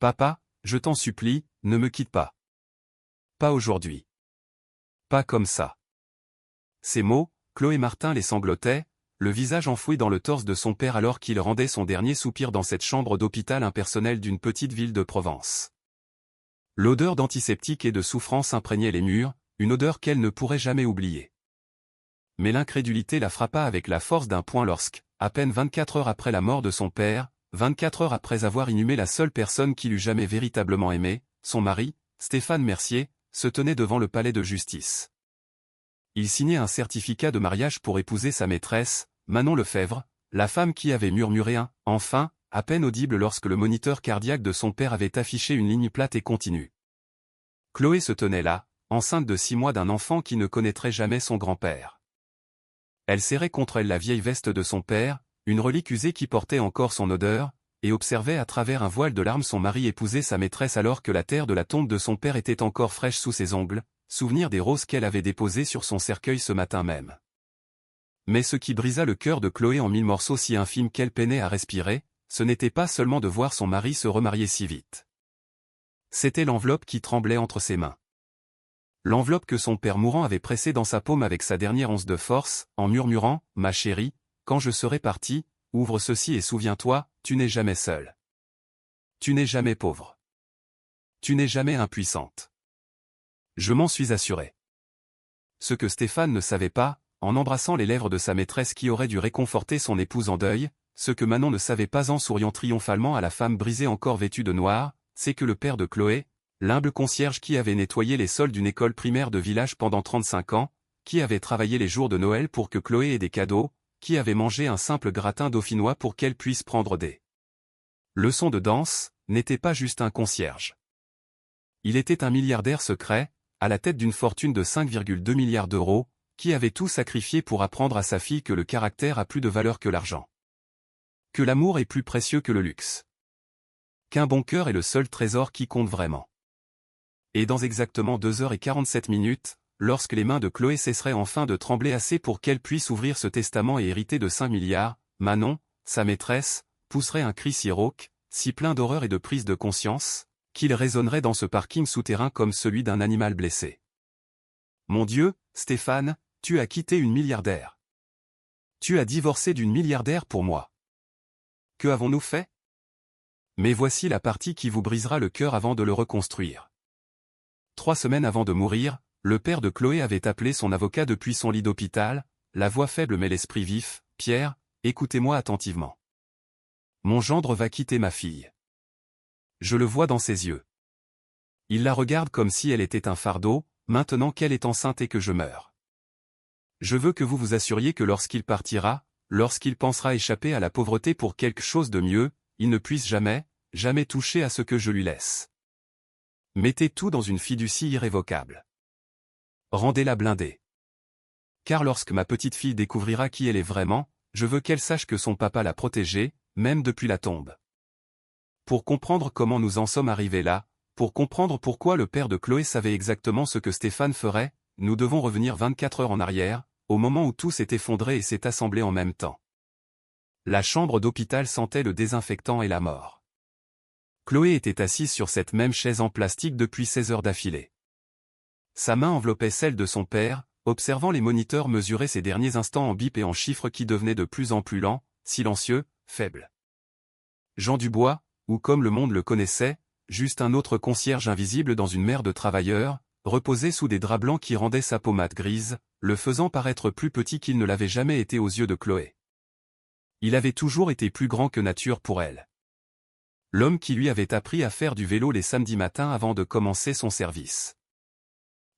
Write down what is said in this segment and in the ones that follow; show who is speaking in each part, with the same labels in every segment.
Speaker 1: Papa, je t'en supplie, ne me quitte pas. Pas aujourd'hui. Pas comme ça. » Ces mots, Chloé Martin les sanglotait, le visage enfoui dans le torse de son père alors qu'il rendait son dernier soupir dans cette chambre d'hôpital impersonnelle d'une petite ville de Provence. L'odeur d'antiseptique et de souffrance imprégnait les murs, une odeur qu'elle ne pourrait jamais oublier. Mais l'incrédulité la frappa avec la force d'un poing lorsque, à peine 24 heures après la mort de son père, 24 heures après avoir inhumé la seule personne qu'il eût jamais véritablement aimée, son mari, Stéphane Mercier, se tenait devant le palais de justice. Il signait un certificat de mariage pour épouser sa maîtresse, Manon Lefebvre, la femme qui avait murmuré un « enfin » à peine audible lorsque le moniteur cardiaque de son père avait affiché une ligne plate et continue. Chloé se tenait là, enceinte de 6 mois d'un enfant qui ne connaîtrait jamais son grand-père. Elle serrait contre elle la vieille veste de son père, une relique usée qui portait encore son odeur, et observait à travers un voile de larmes son mari épouser sa maîtresse alors que la terre de la tombe de son père était encore fraîche sous ses ongles, souvenir des roses qu'elle avait déposées sur son cercueil ce matin même. Mais ce qui brisa le cœur de Chloé en 1000 morceaux si infimes qu'elle peinait à respirer, ce n'était pas seulement de voir son mari se remarier si vite. C'était l'enveloppe qui tremblait entre ses mains. L'enveloppe que son père mourant avait pressée dans sa paume avec sa dernière once de force, en murmurant « Ma chérie, quand je serai parti, ouvre ceci et souviens-toi, tu n'es jamais seule. Tu n'es jamais pauvre. Tu n'es jamais impuissante. Je m'en suis assuré. » Ce que Stéphane ne savait pas, en embrassant les lèvres de sa maîtresse qui aurait dû réconforter son épouse en deuil, ce que Manon ne savait pas en souriant triomphalement à la femme brisée encore vêtue de noir, c'est que le père de Chloé, l'humble concierge qui avait nettoyé les sols d'une école primaire de village pendant 35 ans, qui avait travaillé les jours de Noël pour que Chloé ait des cadeaux, qui avait mangé un simple gratin dauphinois pour qu'elle puisse prendre des leçons de danse, n'était pas juste un concierge. Il était un milliardaire secret, à la tête d'une fortune de 5,2 milliards d'euros, qui avait tout sacrifié pour apprendre à sa fille que le caractère a plus de valeur que l'argent. Que l'amour est plus précieux que le luxe. Qu'un bon cœur est le seul trésor qui compte vraiment. Et dans exactement 2h47, lorsque les mains de Chloé cesseraient enfin de trembler assez pour qu'elle puisse ouvrir ce testament et hériter de 5 milliards, Manon, sa maîtresse, pousserait un cri si rauque, si plein d'horreur et de prise de conscience, qu'il résonnerait dans ce parking souterrain comme celui d'un animal blessé. « Mon Dieu, Stéphane, tu as quitté une milliardaire. Tu as divorcé d'une milliardaire pour moi. Que avons-nous fait? Mais voici la partie qui vous brisera le cœur avant de le reconstruire. 3 semaines avant de mourir, le père de Chloé avait appelé son avocat depuis son lit d'hôpital, la voix faible mais l'esprit vif. « Pierre, écoutez-moi attentivement. Mon gendre va quitter ma fille. Je le vois dans ses yeux. Il la regarde comme si elle était un fardeau, maintenant qu'elle est enceinte et que je meurs. Je veux que vous vous assuriez que lorsqu'il partira, lorsqu'il pensera échapper à la pauvreté pour quelque chose de mieux, il ne puisse jamais, jamais toucher à ce que je lui laisse. Mettez tout dans une fiducie irrévocable. Rendez-la blindée. Car lorsque ma petite fille découvrira qui elle est vraiment, je veux qu'elle sache que son papa l'a protégée, même depuis la tombe. Pour comprendre comment nous en sommes arrivés là, pour comprendre pourquoi le père de Chloé savait exactement ce que Stéphane ferait, nous devons revenir 24 heures en arrière, au moment où tout s'est effondré et s'est assemblé en même temps. La chambre d'hôpital sentait le désinfectant et la mort. Chloé était assise sur cette même chaise en plastique depuis 16 heures d'affilée. Sa main enveloppait celle de son père, observant les moniteurs mesurer ses derniers instants en bip et en chiffres qui devenaient de plus en plus lents, silencieux, faibles. Jean Dubois, ou comme le monde le connaissait, juste un autre concierge invisible dans une mer de travailleurs, reposait sous des draps blancs qui rendaient sa peau mate grise, le faisant paraître plus petit qu'il ne l'avait jamais été aux yeux de Chloé. Il avait toujours été plus grand que nature pour elle. L'homme qui lui avait appris à faire du vélo les samedis matins avant de commencer son service.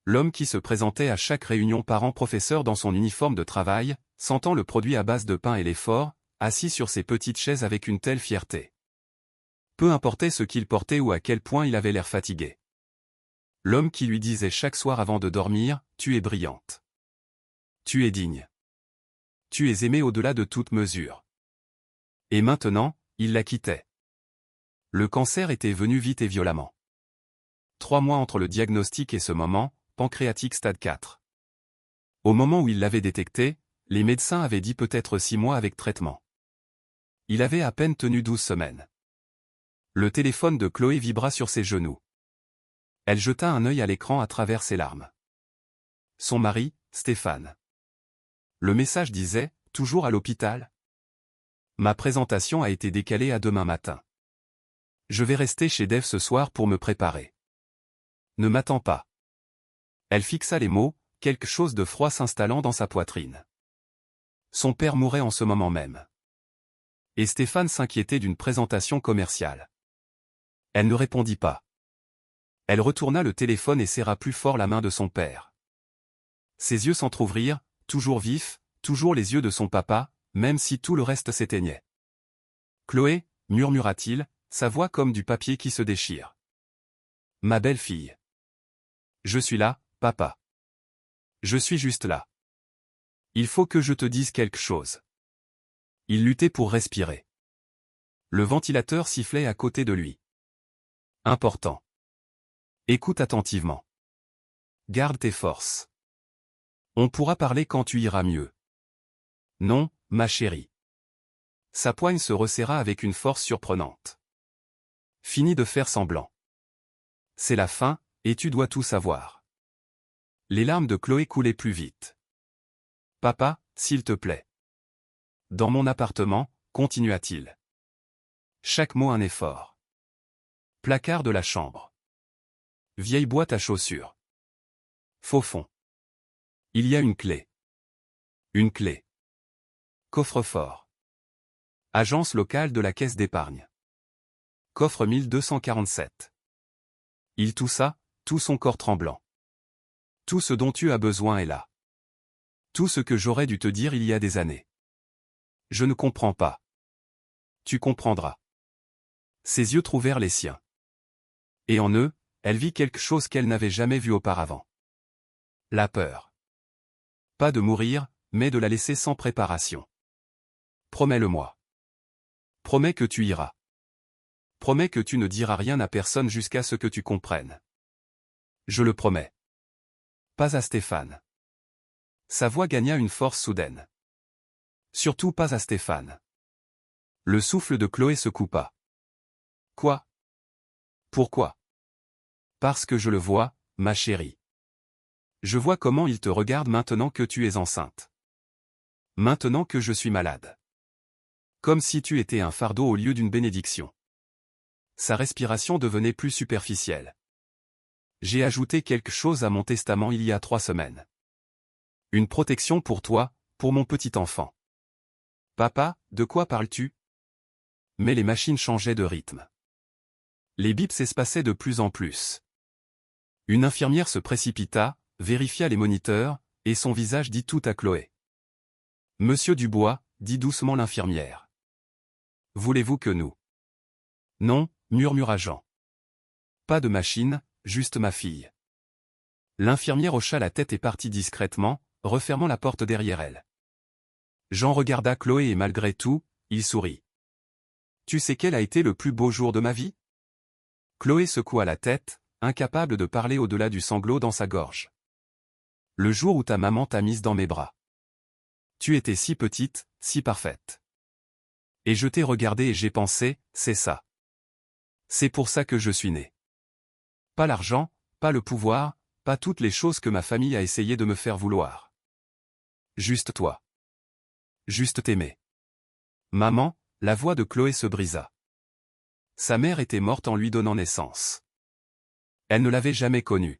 Speaker 1: L'homme qui se présentait à chaque réunion parent-professeur dans son uniforme de travail, sentant le produit à base de pain et l'effort, assis sur ses petites chaises avec une telle fierté. Peu importait ce qu'il portait ou à quel point il avait l'air fatigué. L'homme qui lui disait chaque soir avant de dormir, « Tu es brillante. Tu es digne. Tu es aimée au-delà de toute mesure. » Et maintenant, il la quittait. Le cancer était venu vite et violemment. 3 mois entre le diagnostic et ce moment, pancréatique stade 4. Au moment où il l'avait détecté, les médecins avaient dit peut-être 6 mois avec traitement. Il avait à peine tenu 12 semaines. Le téléphone de Chloé vibra sur ses genoux. Elle jeta un œil à l'écran à travers ses larmes. Son mari, Stéphane. Le message disait « Toujours à l'hôpital ?» Ma présentation a été décalée à demain matin. Je vais rester chez Dave ce soir pour me préparer. Ne m'attends pas. Elle fixa les mots, quelque chose de froid s'installant dans sa poitrine. Son père mourait en ce moment même. Et Stéphane s'inquiétait d'une présentation commerciale. Elle ne répondit pas. Elle retourna le téléphone et serra plus fort la main de son père. Ses yeux s'entr'ouvrirent, toujours vifs, toujours les yeux de son papa, même si tout le reste s'éteignait. « Chloé » murmura-t-il, sa voix comme du papier qui se déchire. « Ma belle-fille. Je suis là, papa. Je suis juste là. Il faut que je te dise quelque chose. » Il luttait pour respirer. Le ventilateur sifflait à côté de lui. « Important. Écoute attentivement. Garde tes forces. On pourra parler quand tu iras mieux. Non, ma chérie. » Sa poigne se resserra avec une force surprenante. Fini de faire semblant. C'est la fin, et tu dois tout savoir. Les larmes de Chloé coulaient plus vite. Papa, s'il te plaît. Dans mon appartement, continua-t-il. Chaque mot un effort. Placard de la chambre. Vieille boîte à chaussures. Faux fond. Il y a une clé. Une clé. Coffre-fort. Agence locale de la caisse d'épargne. Coffre 1247. Il toussa, tout son corps tremblant. Tout ce dont tu as besoin est là. Tout ce que j'aurais dû te dire il y a des années. Je ne comprends pas. Tu comprendras. Ses yeux trouvèrent les siens. Et en eux, elle vit quelque chose qu'elle n'avait jamais vu auparavant. La peur. Pas de mourir, mais de la laisser sans préparation. Promets-le-moi. Promets que tu iras. Promets que tu ne diras rien à personne jusqu'à ce que tu comprennes. Je le promets. Pas à Stéphane. Sa voix gagna une force soudaine. Surtout pas à Stéphane. Le souffle de Chloé se coupa. Quoi? Pourquoi? Parce que je le vois, ma chérie. Je vois comment il te regarde maintenant que tu es enceinte. Maintenant que je suis malade. Comme si tu étais un fardeau au lieu d'une bénédiction. Sa respiration devenait plus superficielle. J'ai ajouté quelque chose à mon testament il y a 3 semaines. Une protection pour toi, pour mon petit enfant. Papa, de quoi parles-tu? Mais les machines changeaient de rythme. Les bips s'espaçaient de plus en plus. Une infirmière se précipita, vérifia les moniteurs, et son visage dit tout à Chloé. Monsieur Dubois, dit doucement l'infirmière. Voulez-vous que nous? Non, murmura Jean. Pas de machine, juste ma fille. L'infirmière hocha la tête et partit discrètement, refermant la porte derrière elle. Jean regarda Chloé et malgré tout, il sourit. Tu sais quel a été le plus beau jour de ma vie? Chloé secoua la tête, incapable de parler au-delà du sanglot dans sa gorge. Le jour où ta maman t'a mise dans mes bras. Tu étais si petite, si parfaite. Et je t'ai regardé et j'ai pensé, c'est ça. C'est pour ça que je suis né. Pas l'argent, pas le pouvoir, pas toutes les choses que ma famille a essayé de me faire vouloir. Juste toi. Juste t'aimer. Maman, la voix de Chloé se brisa. Sa mère était morte en lui donnant naissance. Elle ne l'avait jamais connue.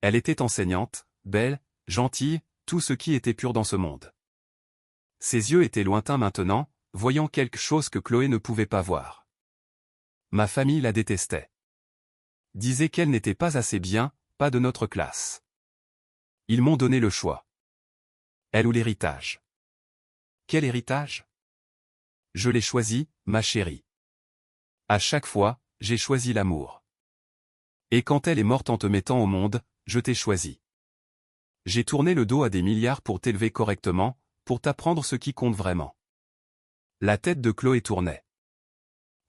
Speaker 1: Elle était enseignante, belle, gentille, tout ce qui était pur dans ce monde. Ses yeux étaient lointains maintenant, voyant quelque chose que Chloé ne pouvait pas voir. Ma famille la détestait. Disait qu'elle n'était pas assez bien, pas de notre classe. Ils m'ont donné le choix. Elle ou l'héritage. Quel héritage? Je l'ai choisi, ma chérie. À chaque fois, j'ai choisi l'amour. Et quand elle est morte en te mettant au monde, je t'ai choisi. J'ai tourné le dos à des milliards pour t'élever correctement, pour t'apprendre ce qui compte vraiment. La tête de Chloé tournait.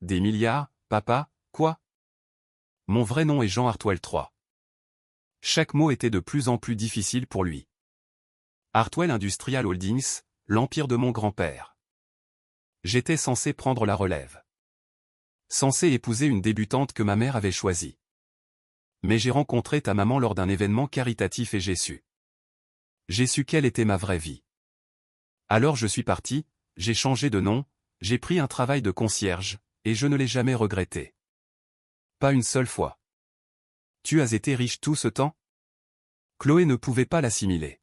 Speaker 1: Des milliards, papa, quoi? Mon vrai nom est Jean Hartwell III. Chaque mot était de plus en plus difficile pour lui. Hartwell Industrial Holdings, l'empire de mon grand-père. J'étais censé prendre la relève. Censé épouser une débutante que ma mère avait choisie. Mais j'ai rencontré ta maman lors d'un événement caritatif et j'ai su. J'ai su quelle était ma vraie vie. Alors je suis parti, j'ai changé de nom, j'ai pris un travail de concierge, et je ne l'ai jamais regretté. Pas une seule fois. Tu as été riche tout ce temps? Chloé ne pouvait pas l'assimiler.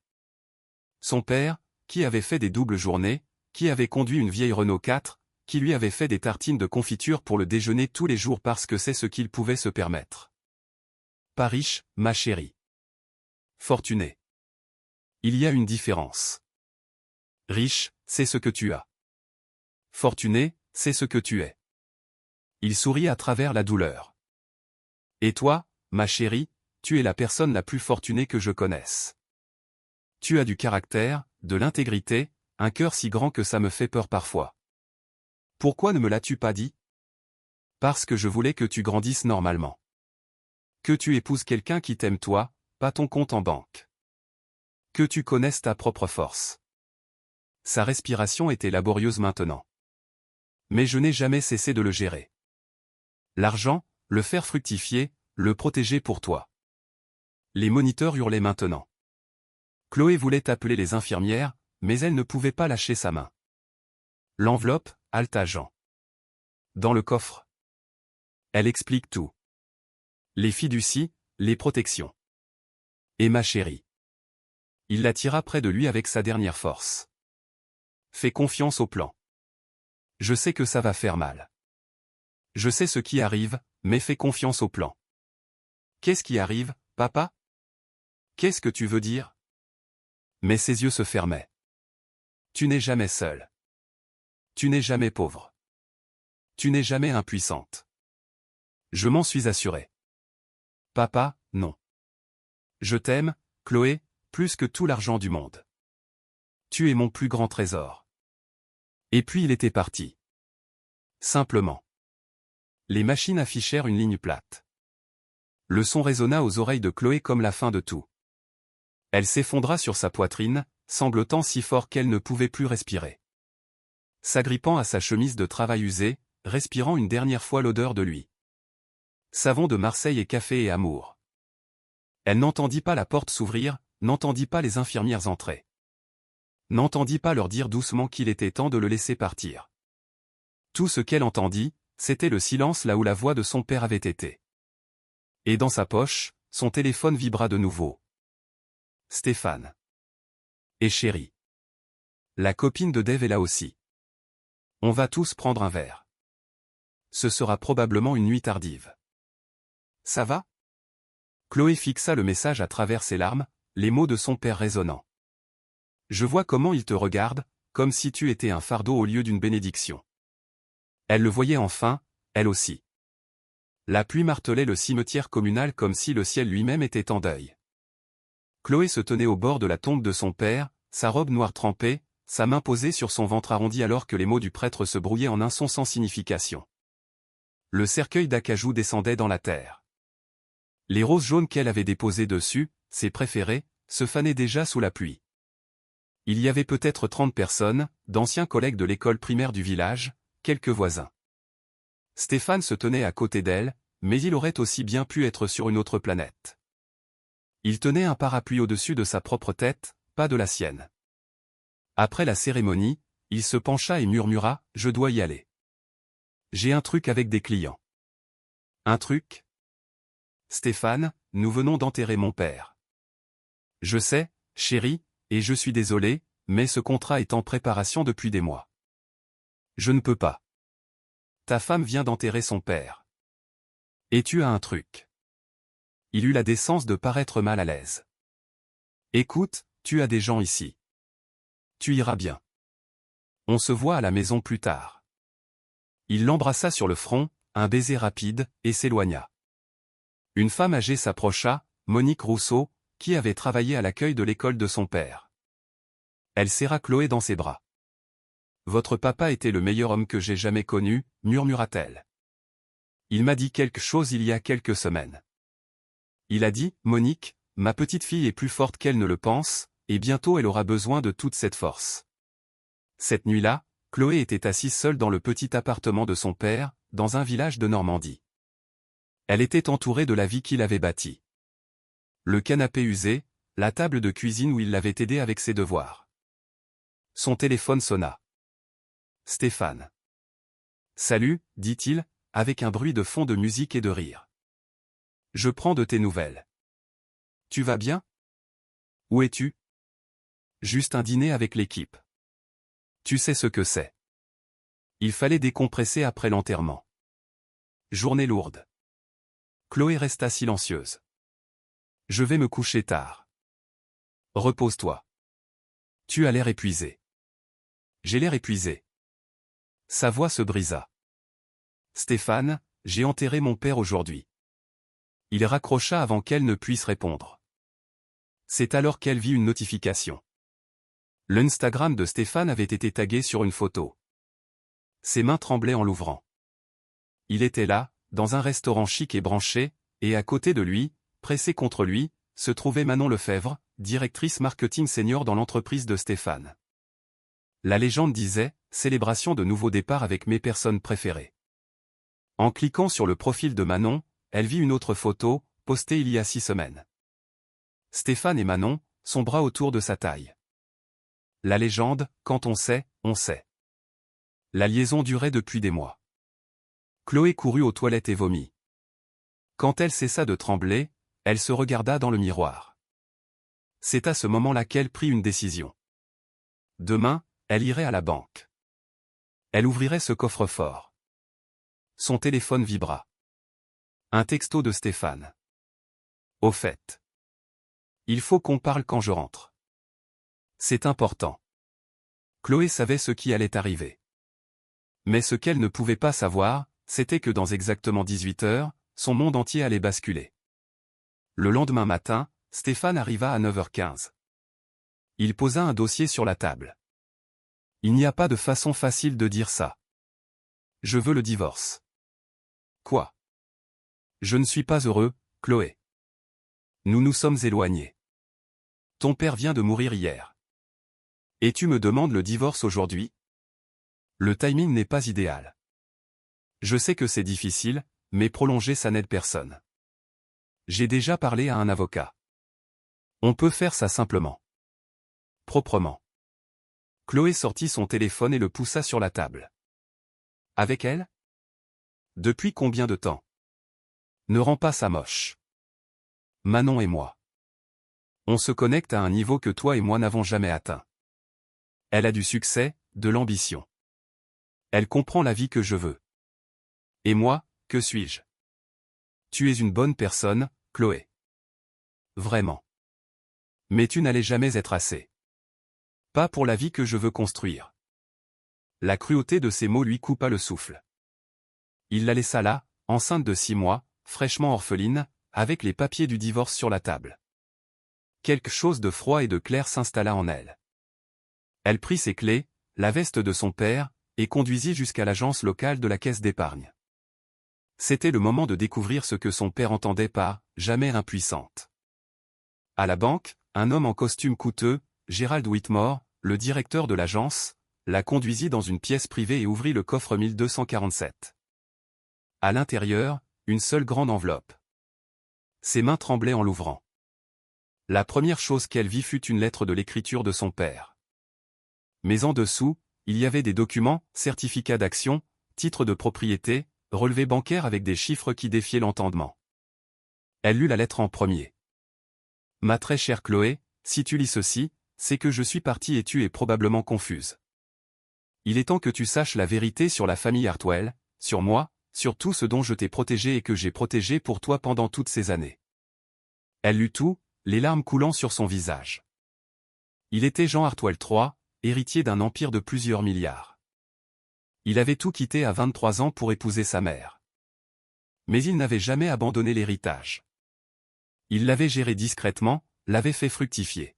Speaker 1: Son père, qui avait fait des doubles journées, qui avait conduit une vieille Renault 4, qui lui avait fait des tartines de confiture pour le déjeuner tous les jours parce que c'est ce qu'il pouvait se permettre. Pas riche, ma chérie. Fortuné. Il y a une différence. Riche, c'est ce que tu as. Fortuné, c'est ce que tu es. Il sourit à travers la douleur. Et toi, ma chérie, tu es la personne la plus fortunée que je connaisse. Tu as du caractère, de l'intégrité, un cœur si grand que ça me fait peur parfois. Pourquoi ne me l'as-tu pas dit? Parce que je voulais que tu grandisses normalement. Que tu épouses quelqu'un qui t'aime toi, pas ton compte en banque. Que tu connaisses ta propre force. Sa respiration était laborieuse maintenant. Mais je n'ai jamais cessé de le gérer. L'argent, le faire fructifier, le protéger pour toi. Les moniteurs hurlaient maintenant. Chloé voulait appeler les infirmières, mais elle ne pouvait pas lâcher sa main. L'enveloppe, haleta Jean. Dans le coffre. Elle explique tout. Les fiducies, les protections. Et ma chérie. Il la tira près de lui avec sa dernière force. Fais confiance au plan. Je sais que ça va faire mal. Je sais ce qui arrive, mais fais confiance au plan. Qu'est-ce qui arrive, papa? Qu'est-ce que tu veux dire? Mais ses yeux se fermaient. Tu n'es jamais seule. Tu n'es jamais pauvre. Tu n'es jamais impuissante. Je m'en suis assuré. Papa, non. Je t'aime, Chloé, plus que tout l'argent du monde. Tu es mon plus grand trésor. Et puis il était parti. Simplement. Les machines affichèrent une ligne plate. Le son résonna aux oreilles de Chloé comme la fin de tout. Elle s'effondra sur sa poitrine, sanglotant si fort qu'elle ne pouvait plus respirer. S'agrippant à sa chemise de travail usée, respirant une dernière fois l'odeur de lui. Savon de Marseille et café et amour. Elle n'entendit pas la porte s'ouvrir, n'entendit pas les infirmières entrer. N'entendit pas leur dire doucement qu'il était temps de le laisser partir. Tout ce qu'elle entendit, c'était le silence là où la voix de son père avait été. Et dans sa poche, son téléphone vibra de nouveau. Stéphane. Et chérie. La copine de Dave est là aussi. On va tous prendre un verre. Ce sera probablement une nuit tardive. Ça va? Chloé fixa le message à travers ses larmes, les mots de son père résonnant. Je vois comment il te regarde, comme si tu étais un fardeau au lieu d'une bénédiction. Elle le voyait enfin, elle aussi. La pluie martelait le cimetière communal comme si le ciel lui-même était en deuil. Chloé se tenait au bord de la tombe de son père, sa robe noire trempée, sa main posée sur son ventre arrondi alors que les mots du prêtre se brouillaient en un son sans signification. Le cercueil d'acajou descendait dans la terre. Les roses jaunes qu'elle avait déposées dessus, ses préférées, se fanaient déjà sous la pluie. Il y avait peut-être 30 personnes, d'anciens collègues de l'école primaire du village, quelques voisins. Stéphane se tenait à côté d'elle, mais il aurait aussi bien pu être sur une autre planète. Il tenait un parapluie au-dessus de sa propre tête, pas de la sienne. Après la cérémonie, il se pencha et murmura « Je dois y aller. J'ai un truc avec des clients. » Un truc? Stéphane, nous venons d'enterrer mon père. Je sais, chérie, et je suis désolé, mais ce contrat est en préparation depuis des mois. Je ne peux pas. Ta femme vient d'enterrer son père. Et tu as un truc. Il eut la décence de paraître mal à l'aise. Écoute, tu as des gens ici. Tu iras bien. On se voit à la maison plus tard. Il l'embrassa sur le front, un baiser rapide, et s'éloigna. Une femme âgée s'approcha, Monique Rousseau, qui avait travaillé à l'accueil de l'école de son père. Elle serra Chloé dans ses bras. « Votre papa était le meilleur homme que j'ai jamais connu, murmura-t-elle. Il m'a dit quelque chose il y a quelques semaines. Il a dit, Monique, ma petite fille est plus forte qu'elle ne le pense, et bientôt elle aura besoin de toute cette force. » Cette nuit-là, Chloé était assise seule dans le petit appartement de son père, dans un village de Normandie. Elle était entourée de la vie qu'il avait bâtie. Le canapé usé, la table de cuisine où il l'avait aidé avec ses devoirs. Son téléphone sonna. Stéphane. Salut, dit-il, avec un bruit de fond de musique et de rire. Je prends de tes nouvelles. Tu vas bien? Où es-tu? Juste un dîner avec l'équipe. Tu sais ce que c'est. Il fallait décompresser après l'enterrement. Journée lourde. Chloé resta silencieuse. Je vais me coucher tard. Repose-toi. Tu as l'air épuisé. J'ai l'air épuisé. Sa voix se brisa. Stéphane, j'ai enterré mon père aujourd'hui. Il raccrocha avant qu'elle ne puisse répondre. C'est alors qu'elle vit une notification. L'Instagram de Stéphane avait été tagué sur une photo. Ses mains tremblaient en l'ouvrant. Il était là, dans un restaurant chic et branché, et à côté de lui, pressé contre lui, se trouvait Manon Lefebvre, directrice marketing senior dans l'entreprise de Stéphane. La légende disait « Célébration de nouveau départ avec mes personnes préférées ». En cliquant sur le profil de Manon, elle vit une autre photo, postée il y a 6 semaines. Stéphane et Manon, son bras autour de sa taille. La légende, quand on sait, on sait. La liaison durait depuis des mois. Chloé courut aux toilettes et vomit. Quand elle cessa de trembler, elle se regarda dans le miroir. C'est à ce moment-là qu'elle prit une décision. Demain, elle irait à la banque. Elle ouvrirait ce coffre-fort. Son téléphone vibra. Un texto de Stéphane. Au fait. Il faut qu'on parle quand je rentre. C'est important. Chloé savait ce qui allait arriver. Mais ce qu'elle ne pouvait pas savoir, c'était que dans exactement 18 heures, son monde entier allait basculer. Le lendemain matin, Stéphane arriva à 9h15. Il posa un dossier sur la table. Il n'y a pas de façon facile de dire ça. Je veux le divorce. Quoi? Je ne suis pas heureux, Chloé. Nous nous sommes éloignés. Ton père vient de mourir hier. Et tu me demandes le divorce aujourd'hui? Le timing n'est pas idéal. Je sais que c'est difficile, mais prolonger ça n'aide personne. J'ai déjà parlé à un avocat. On peut faire ça simplement. Proprement. Chloé sortit son téléphone et le poussa sur la table. Avec elle? Depuis combien de temps? Ne rends pas ça moche. Manon et moi. On se connecte à un niveau que toi et moi n'avons jamais atteint. Elle a du succès, de l'ambition. Elle comprend la vie que je veux. Et moi, que suis-je? Tu es une bonne personne, Chloé. Vraiment. Mais tu n'allais jamais être assez. Pas pour la vie que je veux construire. La cruauté de ces mots lui coupa le souffle. Il la laissa là, enceinte de 6 mois, fraîchement orpheline, avec les papiers du divorce sur la table. Quelque chose de froid et de clair s'installa en elle. Elle prit ses clés, la veste de son père, et conduisit jusqu'à l'agence locale de la caisse d'épargne. C'était le moment de découvrir ce que son père entendait par « jamais impuissante ». À la banque, un homme en costume coûteux, Gérald Whitmore, le directeur de l'agence, la conduisit dans une pièce privée et ouvrit le coffre 1247. À l'intérieur, une seule grande enveloppe. Ses mains tremblaient en l'ouvrant. La première chose qu'elle vit fut une lettre de l'écriture de son père. Mais en dessous, il y avait des documents, certificats d'action, titres de propriété, relevés bancaires avec des chiffres qui défiaient l'entendement. Elle lut la lettre en premier. Ma très chère Chloé, si tu lis ceci, c'est que je suis partie et tu es probablement confuse. Il est temps que tu saches la vérité sur la famille Hartwell, sur moi, sur tout ce dont je t'ai protégé et que j'ai protégé pour toi pendant toutes ces années. Elle lut tout, les larmes coulant sur son visage. Il était Jean Hartwell III, héritier d'un empire de plusieurs milliards. Il avait tout quitté à 23 ans pour épouser sa mère. Mais il n'avait jamais abandonné l'héritage. Il l'avait géré discrètement, l'avait fait fructifier.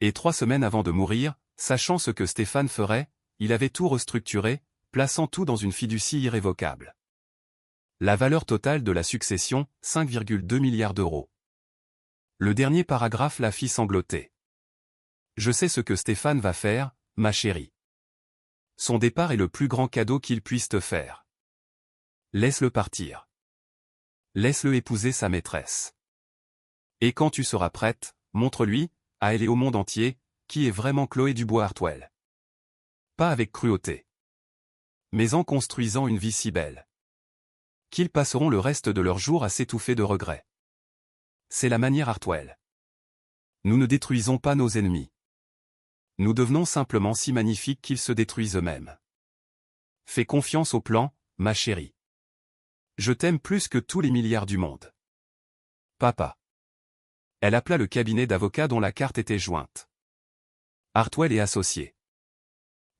Speaker 1: Et 3 semaines avant de mourir, sachant ce que Stéphane ferait, il avait tout restructuré, plaçant tout dans une fiducie irrévocable. La valeur totale de la succession, 5,2 milliards d'euros. Le dernier paragraphe la fit sangloter. Je sais ce que Stéphane va faire, ma chérie. Son départ est le plus grand cadeau qu'il puisse te faire. Laisse-le partir. Laisse-le épouser sa maîtresse. Et quand tu seras prête, montre-lui, à elle et au monde entier, qui est vraiment Chloé Dubois-Hartwell. Pas avec cruauté, mais en construisant une vie si belle qu'ils passeront le reste de leurs jours à s'étouffer de regrets. C'est la manière Hartwell. Nous ne détruisons pas nos ennemis. Nous devenons simplement si magnifiques qu'ils se détruisent eux-mêmes. Fais confiance au plan, ma chérie. Je t'aime plus que tous les milliards du monde. Papa. Elle appela le cabinet d'avocats dont la carte était jointe. Hartwell et associés.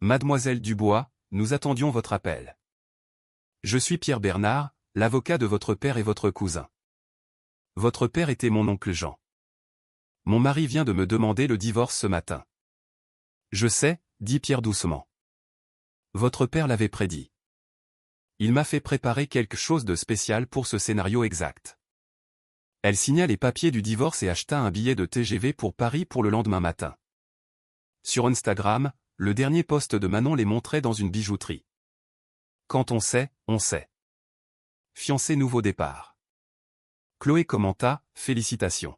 Speaker 1: Mademoiselle Dubois, nous attendions votre appel. Je suis Pierre Bernard, l'avocat de votre père et votre cousin. Votre père était mon oncle Jean. Mon mari vient de me demander le divorce ce matin. Je sais, dit Pierre doucement. Votre père l'avait prédit. Il m'a fait préparer quelque chose de spécial pour ce scénario exact. Elle signa les papiers du divorce et acheta un billet de TGV pour Paris pour le lendemain matin. Sur Instagram, le dernier post de Manon les montrait dans une bijouterie. Quand on sait, on sait. Fiancé nouveau départ. Chloé commenta, félicitations.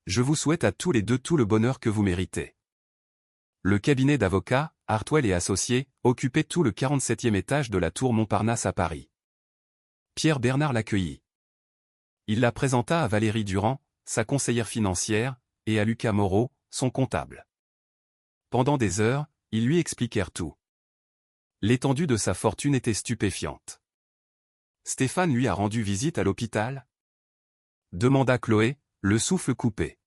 Speaker 1: Je vous souhaite à tous les deux tout le bonheur que vous méritez. Le cabinet d'avocats, Hartwell et associés, occupait tout le 47e étage de la tour Montparnasse à Paris. Pierre Bernard l'accueillit. Il la présenta à Valérie Durand, sa conseillère financière, et à Lucas Moreau, son comptable. Pendant des heures, ils lui expliquèrent tout. L'étendue de sa fortune était stupéfiante. Stéphane lui a rendu visite à l'hôpital ? Demanda Chloé, le souffle coupé.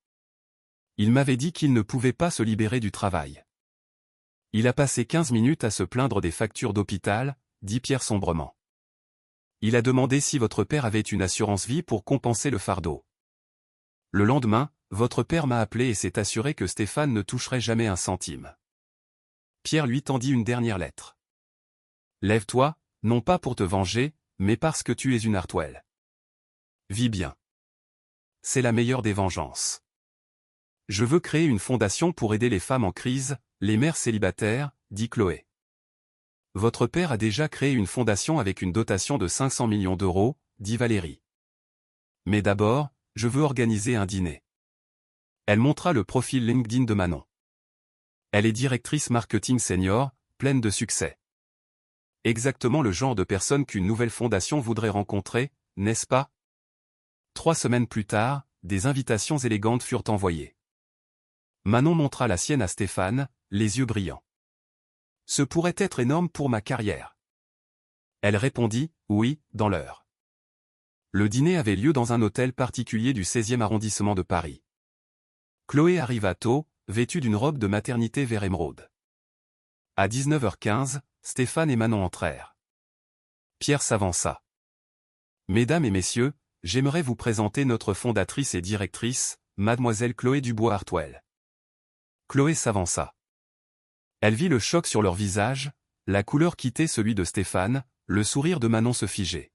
Speaker 1: Il m'avait dit qu'il ne pouvait pas se libérer du travail. Il a passé 15 minutes à se plaindre des factures d'hôpital, dit Pierre sombrement. Il a demandé si votre père avait une assurance vie pour compenser le fardeau. Le lendemain, votre père m'a appelé et s'est assuré que Stéphane ne toucherait jamais un centime. Pierre lui tendit une dernière lettre. Lève-toi, non pas pour te venger, mais parce que tu es une Hartwell. Vis bien. C'est la meilleure des vengeances. Je veux créer une fondation pour aider les femmes en crise, les mères célibataires, dit Chloé. Votre père a déjà créé une fondation avec une dotation de 500 millions d'euros, dit Valérie. Mais d'abord, je veux organiser un dîner. Elle montra le profil LinkedIn de Manon. Elle est directrice marketing senior, pleine de succès. Exactement le genre de personne qu'une nouvelle fondation voudrait rencontrer, n'est-ce pas ? 3 semaines plus tard, des invitations élégantes furent envoyées. Manon montra la sienne à Stéphane, les yeux brillants. Ce pourrait être énorme pour ma carrière. Elle répondit, oui, dans l'heure. Le dîner avait lieu dans un hôtel particulier du 16e arrondissement de Paris. Chloé arriva tôt, vêtue d'une robe de maternité vert émeraude. À 19h15, Stéphane et Manon entrèrent. Pierre s'avança. Mesdames et messieurs, j'aimerais vous présenter notre fondatrice et directrice, mademoiselle Chloé Dubois-Hartwell. Chloé s'avança. Elle vit le choc sur leur visage, la couleur quitter celui de Stéphane, le sourire de Manon se figer.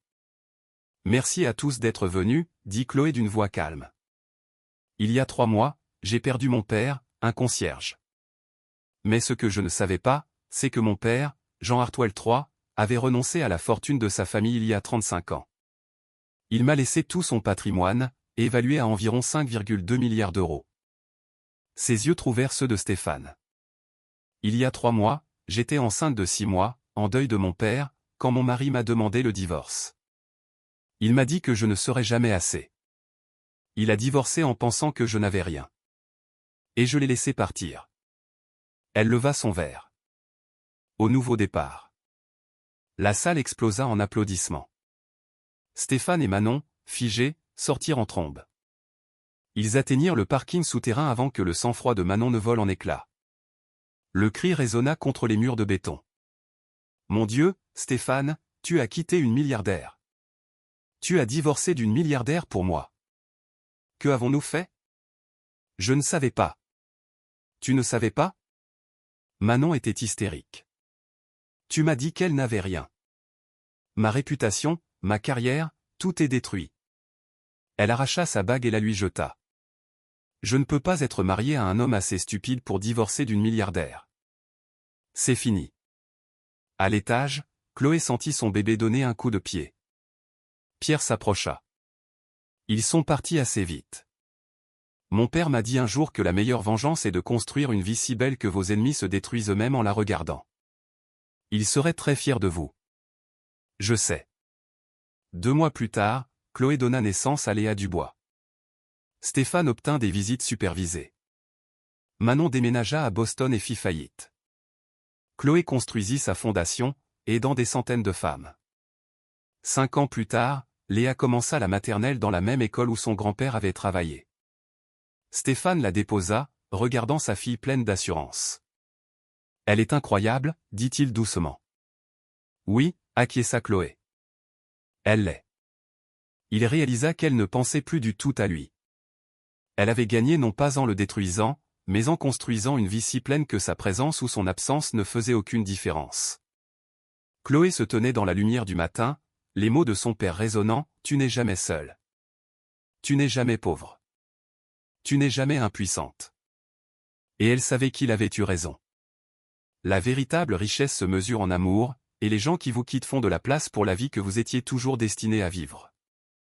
Speaker 1: Merci à tous d'être venus, dit Chloé d'une voix calme. Il y a 3 mois, j'ai perdu mon père, un concierge. Mais ce que je ne savais pas, c'est que mon père, Jean Hartwell III, avait renoncé à la fortune de sa famille il y a 35 ans. Il m'a laissé tout son patrimoine, évalué à environ 5,2 milliards d'euros. Ses yeux trouvèrent ceux de Stéphane. Il y a 3 mois, j'étais enceinte de 6 mois, en deuil de mon père, quand mon mari m'a demandé le divorce. Il m'a dit que je ne serais jamais assez. Il a divorcé en pensant que je n'avais rien. Et je l'ai laissé partir. Elle leva son verre. Au nouveau départ. La salle explosa en applaudissements. Stéphane et Manon, figés, sortirent en trombe. Ils atteignirent le parking souterrain avant que le sang-froid de Manon ne vole en éclats. Le cri résonna contre les murs de béton. Mon Dieu, Stéphane, tu as quitté une milliardaire. Tu as divorcé d'une milliardaire pour moi. Que avons-nous fait? Je ne savais pas. Tu ne savais pas? Manon était hystérique. Tu m'as dit qu'elle n'avait rien. Ma réputation, ma carrière, tout est détruit. Elle arracha sa bague et la lui jeta. Je ne peux pas être mariée à un homme assez stupide pour divorcer d'une milliardaire. C'est fini. À l'étage, Chloé sentit son bébé donner un coup de pied. Pierre s'approcha. Ils sont partis assez vite. Mon père m'a dit un jour que la meilleure vengeance est de construire une vie si belle que vos ennemis se détruisent eux-mêmes en la regardant. Il serait très fier de vous. Je sais. 2 mois plus tard, Chloé donna naissance à Léa Dubois. Stéphane obtint des visites supervisées. Manon déménagea à Boston et fit faillite. Chloé construisit sa fondation, aidant des centaines de femmes. 5 ans plus tard, Léa commença la maternelle dans la même école où son grand-père avait travaillé. Stéphane la déposa, regardant sa fille pleine d'assurance. « Elle est incroyable, dit-il doucement. »« Oui, acquiesça Chloé. Elle l'est. » Il réalisa qu'elle ne pensait plus du tout à lui. Elle avait gagné non pas en le détruisant, mais en construisant une vie si pleine que sa présence ou son absence ne faisait aucune différence. Chloé se tenait dans la lumière du matin, les mots de son père résonnant, « Tu n'es jamais seule. Tu n'es jamais pauvre. Tu n'es jamais impuissante. » Et elle savait qu'il avait eu raison. La véritable richesse se mesure en amour, et les gens qui vous quittent font de la place pour la vie que vous étiez toujours destiné à vivre.